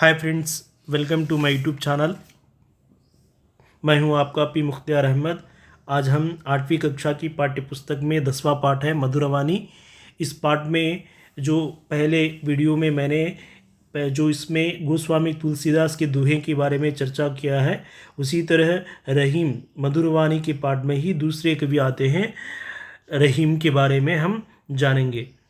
Hi friends, welcome to my YouTube channel. मैं हूं आपका पी मुख्तियार अहमद। आज हम 8वीं कक्षा की पाठ्यपुस्तक में 10वां पाठ है मधुरवाणी। इस पाठ में जो पहले वीडियो में मैंने जो इसमें गोस्वामी तुलसीदास के दोहे के बारे में चर्चा किया है, उसी तरह रहीम मधुरवाणी के पाठ में ही दूसरे कवि आते हैं। रहीम के बारे में हम जानेंगे।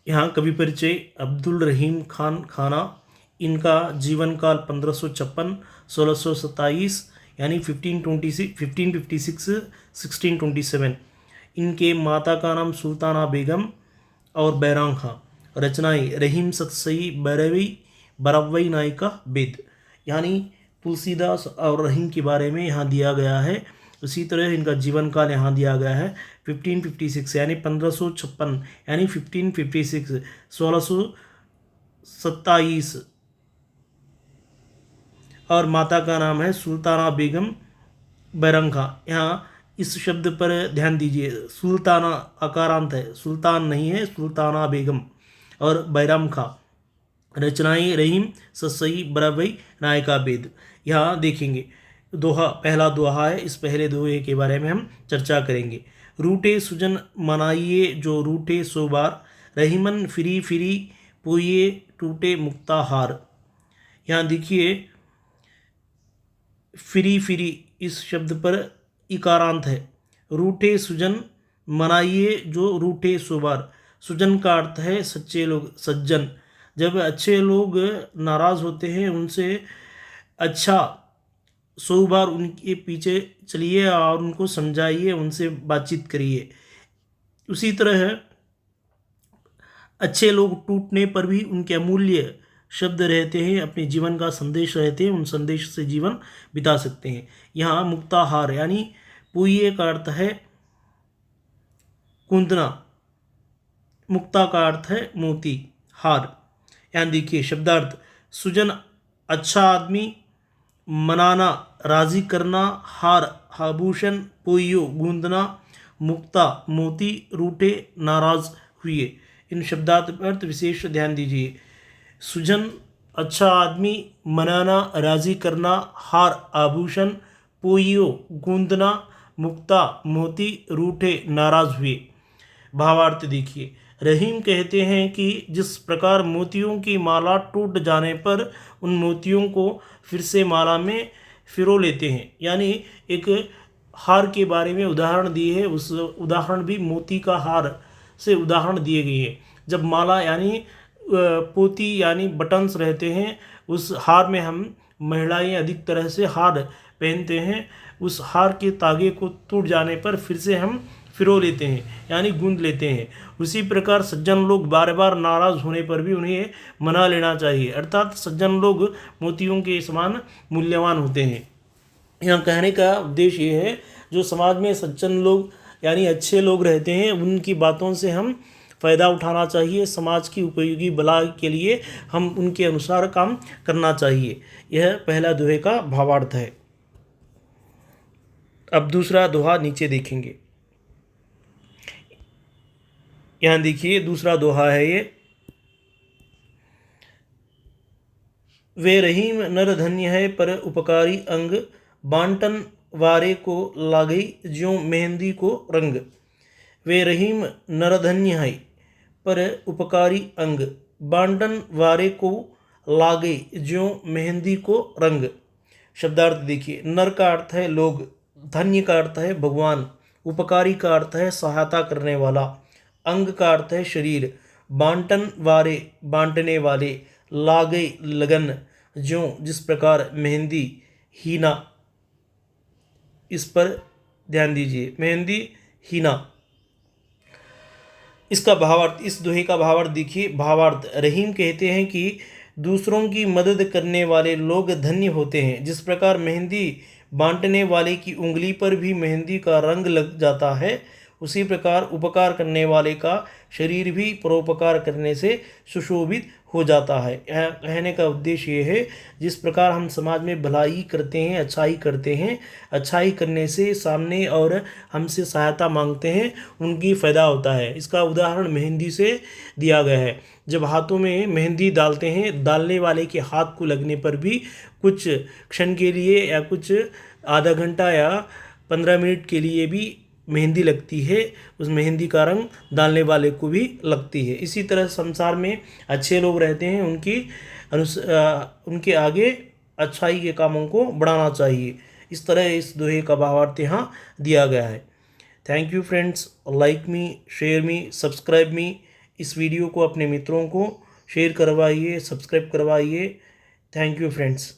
यहाँ कवि परिचय अब्दुल रहीम खान खाना। इनका जीवन काल 1556 1627 यानी 1556 1627। इनके माता का नाम सुल्ताना बेगम और बैराम खां। रचनाएं रहीम सतसई बरवई नायिका बेद। यानी तुलसीदास और रहीम के बारे में यहाँ दिया गया है। उसी तरह इनका जीवन काल यहाँ दिया गया है 1556 यानी 1556 यानी 1556 1627। और माता का नाम है सुल्ताना बेगम बैरम खां। यहाँ इस शब्द पर ध्यान दीजिए, सुल्ताना अकारांत है, सुल्तान नहीं है, सुल्ताना बेगम और बैरम खां। रचनाएं रहीम सतसई बरवई नायिका बेद। यहाँ देखेंगे दोहा, पहला दोहा है। इस पहले दोहे के बारे में हम चर्चा करेंगे। रूठे सुजन मनाइए जो रूठे सो बार, रहीमन फिरी फिरी पोइए टूटे मुक्ताहार। यहाँ देखिए फिरी फिरी इस शब्द पर इकारांत है। रूठे सुजन मनाइए जो रूठे सो बार। सुजन का अर्थ है सच्चे लोग, सज्जन। जब अच्छे लोग नाराज़ होते हैं उनसे अच्छा 100 बार उनके पीछे चलिए और उनको समझाइए, उनसे बातचीत करिए। उसी तरह अच्छे लोग टूटने पर भी उनके अमूल्य शब्द रहते हैं, अपने जीवन का संदेश रहते हैं, उन संदेश से जीवन बिता सकते हैं। यहाँ मुक्ताहार यानी पुए का अर्थ है कुंदना, मुक्ता का अर्थ है मोती, हार। यहाँ देखिए शब्दार्थ सुजन अच्छा आदमी, मनाना राजी करना, हार आभूषण, पोइयो गूंदना, मुक्ता मोती, रूठे नाराज हुए। इन शब्दार्थ पर विशेष ध्यान दीजिए। सुजन अच्छा आदमी, मनाना राजी करना, हार आभूषण, पोइयो गूंदना, मुक्ता मोती, रूठे नाराज हुए। भावार्थ देखिए, रहीम कहते हैं कि जिस प्रकार मोतियों की माला टूट जाने पर उन मोतियों को फिर से माला में फिरो लेते हैं, यानी एक हार के बारे में उदाहरण दिए है। उस उदाहरण भी मोती का हार से उदाहरण दिए गए हैं। जब माला यानी पोती यानी बटन्स रहते हैं, उस हार में हम महिलाएं अधिक तरह से हार पहनते हैं। उस हार के तागे को टूट जाने पर फिर से हम फिरो लेते हैं, यानी गूंद लेते हैं। उसी प्रकार सज्जन लोग बार बार नाराज़ होने पर भी उन्हें मना लेना चाहिए, अर्थात सज्जन लोग मोतियों के समान मूल्यवान होते हैं। यहाँ कहने का उद्देश्य ये है, जो समाज में सज्जन लोग यानी अच्छे लोग रहते हैं, उनकी बातों से हम फ़ायदा उठाना चाहिए। समाज की उपयोगी भलाई के लिए हम उनके अनुसार काम करना चाहिए। यह पहला दोहे का भावार्थ है। अब दूसरा दोहा नीचे देखेंगे। यहाँ देखिए दूसरा दोहा है ये। वे रहीम नर धन्य है पर उपकारी अंग, बांटन वारे को लागई ज्यों मेहंदी को रंग। वे रहीम नर धन्य है पर उपकारी अंग, बांटन वारे को लागे ज्यों मेहंदी को रंग। शब्दार्थ देखिए, नर का अर्थ है लोग, धन्य का अर्थ है भगवान, उपकारी का अर्थ है सहायता करने वाला, अंग का अर्थ है शरीर, बांटन वारे बांटने वाले, लागे लगन, ज्यों जिस प्रकार, मेहंदी हीना। इस पर ध्यान दीजिए, मेहंदी हीना। इसका भावार्थ, इस दोहे का भावार्थ देखिए। भावार्थ रहीम कहते हैं कि दूसरों की मदद करने वाले लोग धन्य होते हैं। जिस प्रकार मेहंदी बांटने वाले की उंगली पर भी मेहंदी का रंग लग जाता है, उसी प्रकार उपकार करने वाले का शरीर भी परोपकार करने से सुशोभित हो जाता है। यह कहने का उद्देश्य ये है, जिस प्रकार हम समाज में भलाई करते हैं, अच्छाई करते हैं, अच्छाई करने से सामने और हमसे सहायता मांगते हैं, उनकी फ़ायदा होता है। इसका उदाहरण मेहंदी से दिया गया है। जब हाथों में मेहंदी डालते हैं, डालने वाले के हाथ को लगने पर भी कुछ क्षण के लिए या कुछ आधा घंटा या 15 मिनट के लिए भी मेहंदी लगती है, उस मेहंदी का रंग डालने वाले को भी लगती है। इसी तरह संसार में अच्छे लोग रहते हैं, उनके आगे अच्छाई के कामों को बढ़ाना चाहिए। इस तरह इस दोहे का भावार्थ यहाँ दिया गया है। Thank you friends, like me, share me, subscribe मी। इस वीडियो को अपने मित्रों को शेयर करवाइए, सब्सक्राइब करवाइए। Thank you friends.